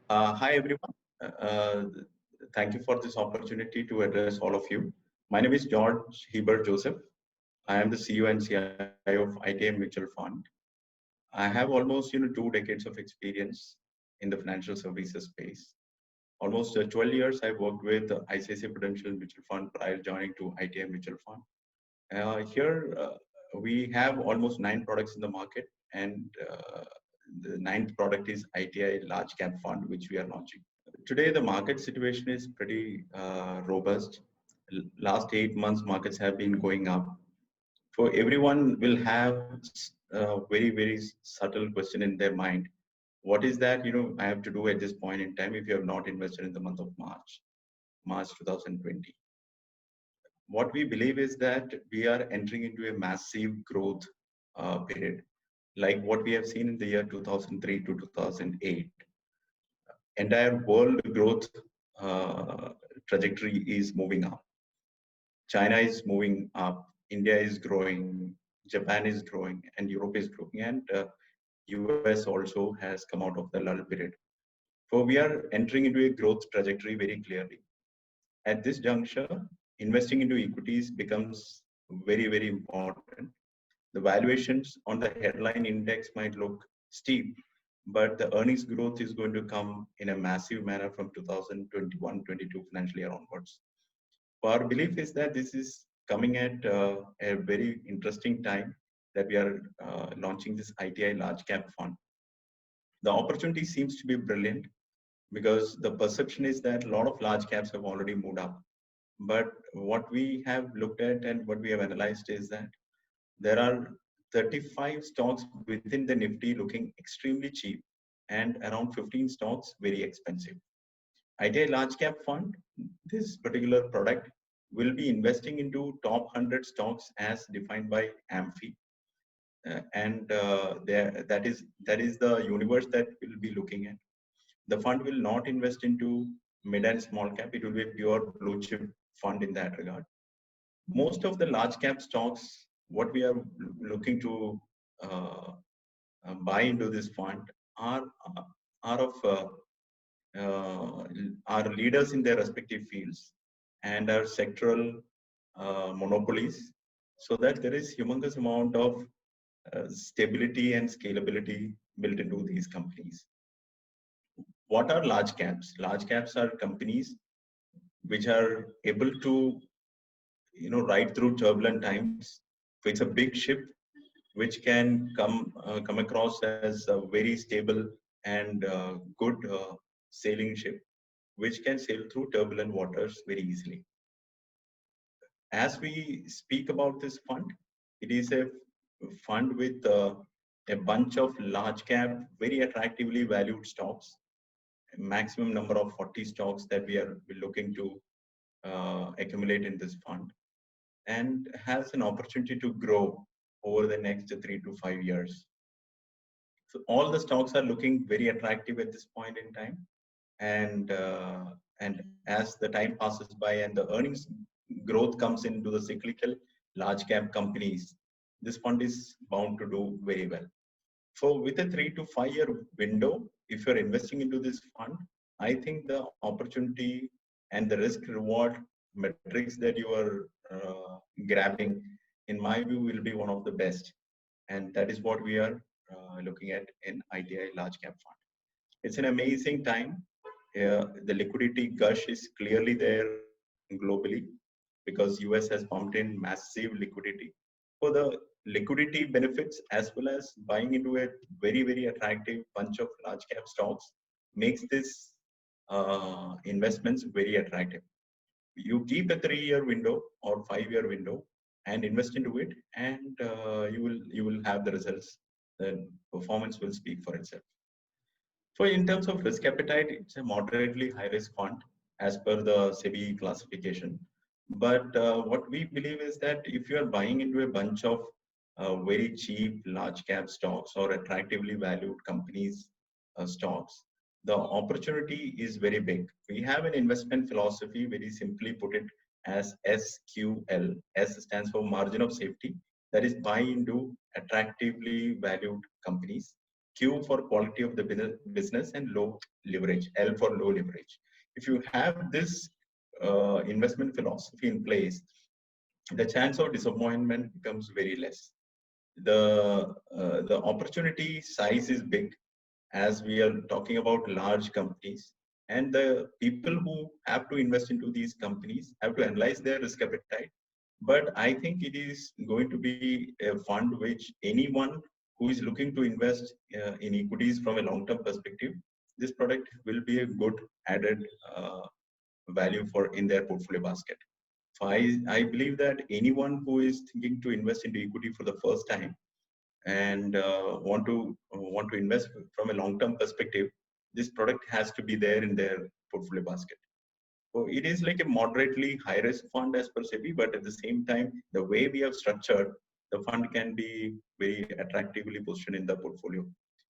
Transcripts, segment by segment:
Hi, everyone. Uh, Thank you for this opportunity to address all of you. My name is George Heber Joesph. I am the CEO and CIO of ITI Mutual Fund. I have almost 2 decades of experience in the financial services space. Almost 12 years I worked with ICICI Prudential Mutual Fund prior joining to ITI Mutual Fund. Here we have almost 9 products in the market, and the ninth product is ITI Large Cap Fund, which we are launching. Today, the market situation is pretty robust. Last 8 months, markets have been going up. For everyone, will have a very subtle question in their mind. What is that I have to do at this point in time if you have not invested in the month of March 2020? What we believe is that we are entering into a massive growth period, like what we have seen in the year 2003 to 2008. Entire world growth uh, trajectory is moving up. China is moving up, India is growing, Japan is growing, and Europe is growing, and US also has come out of the lull period. So we are entering into a growth trajectory very clearly. At this juncture, investing into equities becomes very important. The valuations on the headline index might look steep, but the earnings growth is going to come in a massive manner from 2021-22 financial year onwards. Our belief is that this is coming at a very interesting time that we are launching this ITI Large Cap Fund. The opportunity seems to be brilliant because the perception is that a lot of large caps have already moved up. But what we have looked at and what we have analyzed is that there are 35 stocks within the Nifty looking extremely cheap and around 15 stocks very expensive. ITI Large Cap Fund, this particular product, will be investing into top 100 stocks as defined by AMFI. That is the universe that we'll be looking at. The fund will not invest into mid and small cap. It will be a pure blue chip fund in that regard. Most of the large cap stocks, what we are looking to uh, buy into this fund are are of are leaders in their respective fields and are sectoral monopolies, so that there is humongous amount of stability and scalability built into these companies. What are large caps? Large caps are companies which are able to ride through turbulent times. So it's a big ship which can come across as a very stable and good sailing ship, which can sail through turbulent waters very easily. As we speak about this fund, it is a fund with a bunch of large cap, very attractively valued stocks, a maximum number of 40 stocks that we are looking to accumulate in this fund, and has an opportunity to grow over the next 3 to 5 years. So all the stocks are looking very attractive at this point in time, and as the time passes by and the earnings growth comes into the cyclical large cap companies, this fund is bound to do very well. So with a 3 to 5 year window, if you're investing into this fund, I think the opportunity and the risk reward metrics that you are grabbing, in my view, will be one of the best. And that is what we are looking at in ITI Large Cap Fund. It's an amazing time. The liquidity gush is clearly there globally because US has pumped in massive liquidity. For the liquidity benefits as well as buying into a very attractive bunch of large cap stocks makes this investments very attractive. You keep a 3 year window or 5 year window and invest into it, and you will have the results. The performance will speak for itself. So in terms of risk appetite, it's a moderately high risk fund as per the SEBI classification. But what we believe is that if you are buying into a bunch of very cheap large cap stocks or attractively valued companies stocks, the opportunity is very big. We have an investment philosophy, very simply put it as SQL. S stands for margin of safety. That is buy into attractively valued companies. Q for quality of the business, and low leverage, L for low leverage. If you have this investment philosophy in place, the chance of disappointment becomes very less. The opportunity size is big, as we are talking about large companies, and the people who have to invest into these companies have to analyze their risk appetite. But I think it is going to be a fund which anyone who is looking to invest in equities from a long-term perspective, this product will be a good added value for in their portfolio basket. So I believe that anyone who is thinking to invest into equity for the first time and want to invest from a long-term perspective, this product has to be there in their portfolio basket. So it is like a moderately high-risk fund as per SEBI, but at the same time, the way we have structured the fund can be very attractively positioned in the portfolio.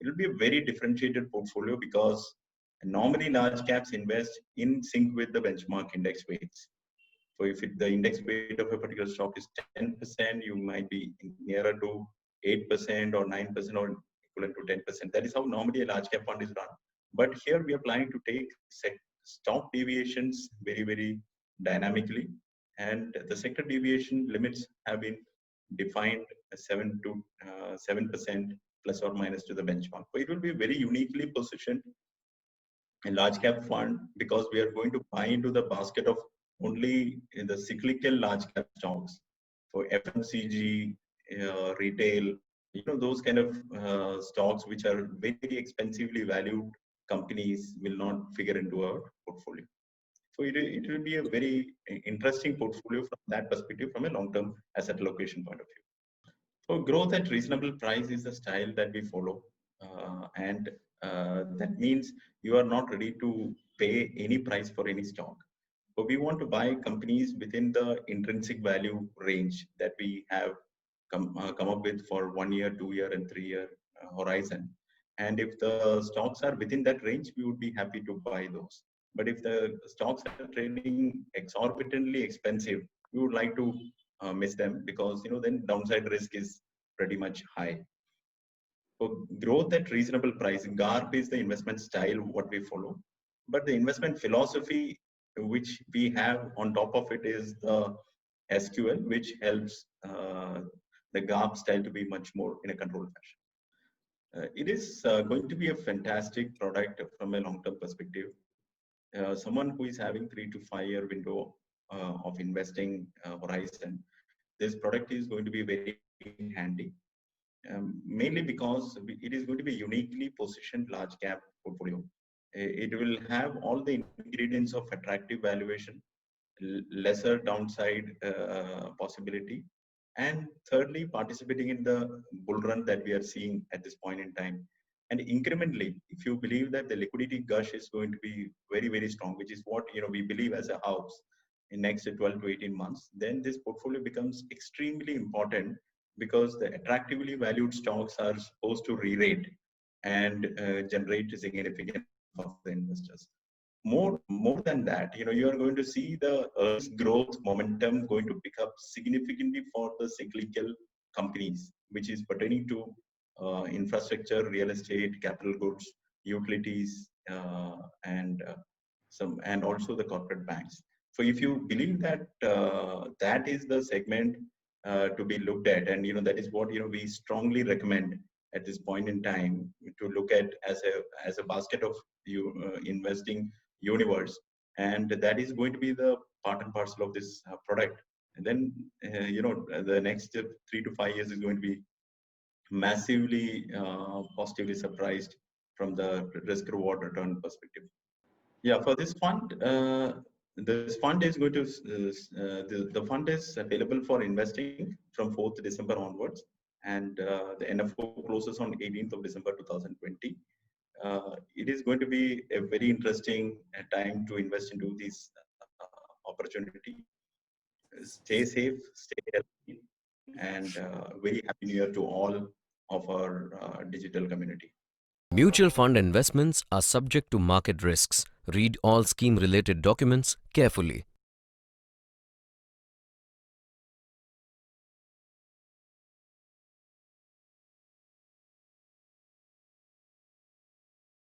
It will be a very differentiated portfolio because normally large caps invest in sync with the benchmark index weights. So if the index weight of a particular stock is 10%, you might be nearer to 8% or 9% or equivalent to 10%. That is how normally a large cap fund is run. But here we are planning to take stock deviations very, very dynamically. And the sector deviation limits have been defined as 7% plus or minus to the benchmark. So it will be very uniquely positioned a large cap fund because we are going to buy into the basket of only in the cyclical large cap stocks. For FMCG, retail, those kind of stocks which are very expensively valued companies will not figure into our portfolio. So it will be a very interesting portfolio from that perspective, from a long-term asset allocation point of view. So growth at reasonable price is the style that we follow. And that means you are not ready to pay any price for any stock. So we want to buy companies within the intrinsic value range that we have come up with for 1 year, 2 year, and 3 year horizon. And if the stocks are within that range, we would be happy to buy those. But if the stocks are trading exorbitantly expensive, we would like to miss them because then downside risk is pretty much high. So growth at reasonable price, GARP is the investment style what we follow. But the investment philosophy which we have on top of it is the SQL, which helps the GARP style to be much more in a controlled fashion. It is going to be a fantastic product from a long-term perspective. Someone who is having 3 to 5 year window of investing horizon, this product is going to be very handy. Mainly because it is going to be uniquely positioned large cap portfolio. It will have all the ingredients of attractive valuation, lesser downside possibility, and thirdly, participating in the bull run that we are seeing at this point in time. And incrementally, if you believe that the liquidity gush is going to be very, very strong, which is what we believe as a house in next 12 to 18 months, then this portfolio becomes extremely important because the attractively valued stocks are supposed to re-rate and generate significant of the investors. More than that, you are going to see the earnings growth momentum going to pick up significantly for the cyclical companies, which is pertaining to infrastructure, real estate, capital goods, utilities, and also the corporate banks. So if you believe that that is the segment to be looked at, and that is what we strongly recommend at this point in time to look at as a basket of investing universe, and that is going to be the part and parcel of this product. And then the next 3 to 5 years is going to be massively positively surprised from the risk reward return perspective. Yeah, for this fund is going to the fund is available for investing from 4th December onwards, and the NFO closes on 18th of December 2020. It is going to be a very interesting time to invest into this opportunity. Stay safe, stay healthy, and very happy new year to all of our digital community. Mutual fund investments are subject to market risks. Read all scheme-related documents carefully.